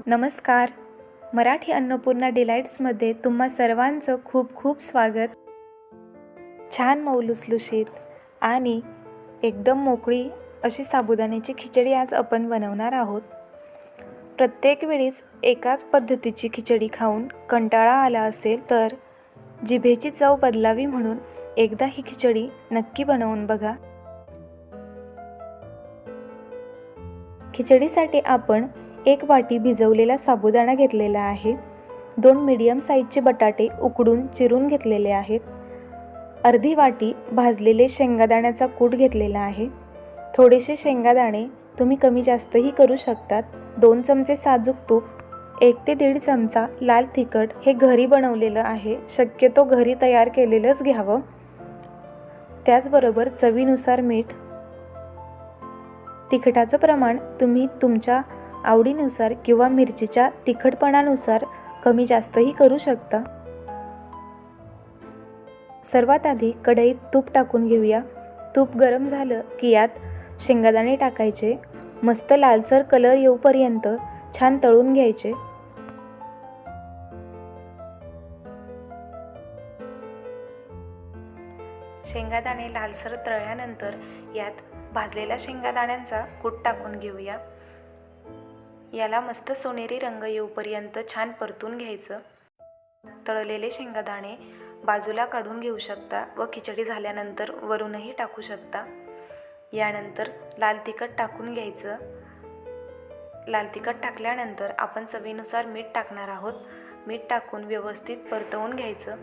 नमस्कार. मराठी अन्नपूर्णा डिलाईट्समध्ये तुम्हा सर्वांचं खूप खूप स्वागत. छान मऊ लुसलुशीत आणि एकदम मोकळी अशी साबुदाण्याची खिचडी आज आपण बनवणार आहोत. प्रत्येक वेळीच एकाच पद्धतीची खिचडी खाऊन कंटाळा आला असेल तर जिभेची चव बदलावी म्हणून एकदा ही खिचडी नक्की बनवून बघा. खिचडीसाठी आपण 1 वाटी भिजवलेला साबुदाणा घेतलेला आहे. 2 मीडियम साईजचे बटाटे उकडून चिरून घेतलेले आहेत. अर्धी वाटी भाजलेले शेंगादाण्याचा कूट घेतलेला आहे. थोडेसे शेंगादाणे तुम्ही कमी जास्तही करू शकतात. 2 चमचे साजूक तूप, 1 ते 1.5 चमचा लाल तिखट, हे घरी बनवलेलं आहे, शक्यतो घरी तयार केलेलंच घ्यावं. त्याचबरोबर चवीनुसार मीठ. तिखटाचं प्रमाण तुम्ही तुमच्या आवडीनुसार किंवा मिरचीच्या तिखटपणानुसार कमी जास्तही करू शकता. सर्वात आधी कढईत तूप टाकून घेऊया. तूप गरम झालं की यात शेंगादाणे टाकायचे. मस्त लालसर कलर येऊपर्यंत छान तळून घ्यायचे. शेंगादाणे लालसर तळल्यानंतर यात भाजलेल्या शेंगादाण्यांचा कूट टाकून घेऊया. याला मस्त सोनेरी रंग येऊपर्यंत छान परतून घ्यायचं. तळलेले शेंगादाणे बाजूला काढून घेऊ शकता व खिचडी झाल्यानंतर वरूनही टाकू शकता. यानंतर लाल तिखट टाकून घ्यायचं. लाल तिखट टाकल्यानंतर आपण चवीनुसार मीठ टाकणार आहोत. मीठ टाकून व्यवस्थित परतवून घ्यायचं.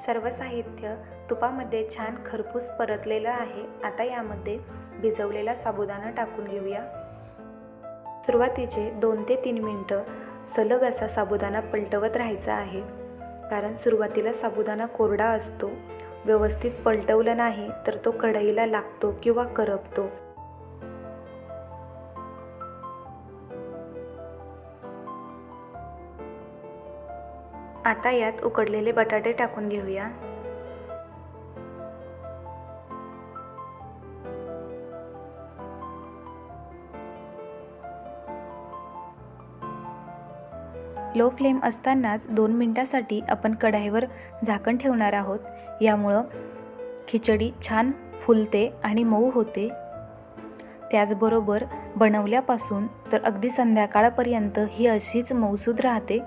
सर्व साहित्य तुपामध्ये छान खरपूस परतलेलं आहे. आता यामध्ये भिजवलेला साबुदाणा टाकून घेऊया. सुरुवातीचे 2 ते 3 मिनटं सलग असा साबुदाणा पलटवत राहायचा आहे, कारण सुरुवातीला साबुदाणा कोरडा असतो. व्यवस्थित पलटवलं नाही तर तो कढईला लागतो किंवा करपतो. आता यात उकडलेले बटाटे टाकून घेऊया. लो फ्लेम असतानाच 2 मिनिटांसाठी आपण कढईवर झाकण ठेवणार आहोत. यामुळं खिचडी छान फुलते आणि मऊ होते. त्याचबरोबर बनवल्यापासून तर अगदी संध्याकाळपर्यंत ही अशीच मऊसूद राहते.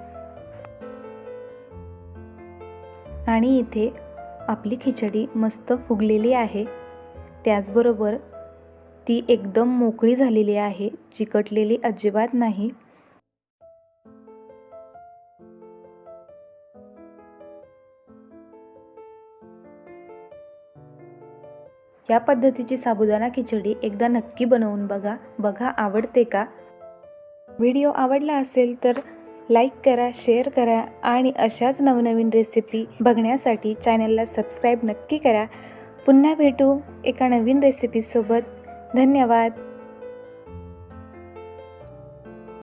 आणि इथे आपली खिचडी मस्त फुगलेली आहे. त्याचबरोबर ती एकदम मोकळी झालेली आहे, चिकटलेली अजिबात नाही. या पद्धतीची साबुदाणा खिचडी एकदा नक्की बनवून बघा आवडते का? व्हिडिओ आवडला असेल तर लाईक करा, शेअर करा आणि अशाच नवनवीन रेसिपी बघण्यासाठी चॅनलला सबस्क्राईब नक्की करा. पुन्हा भेटू एका नवीन रेसिपीसोबत. धन्यवाद.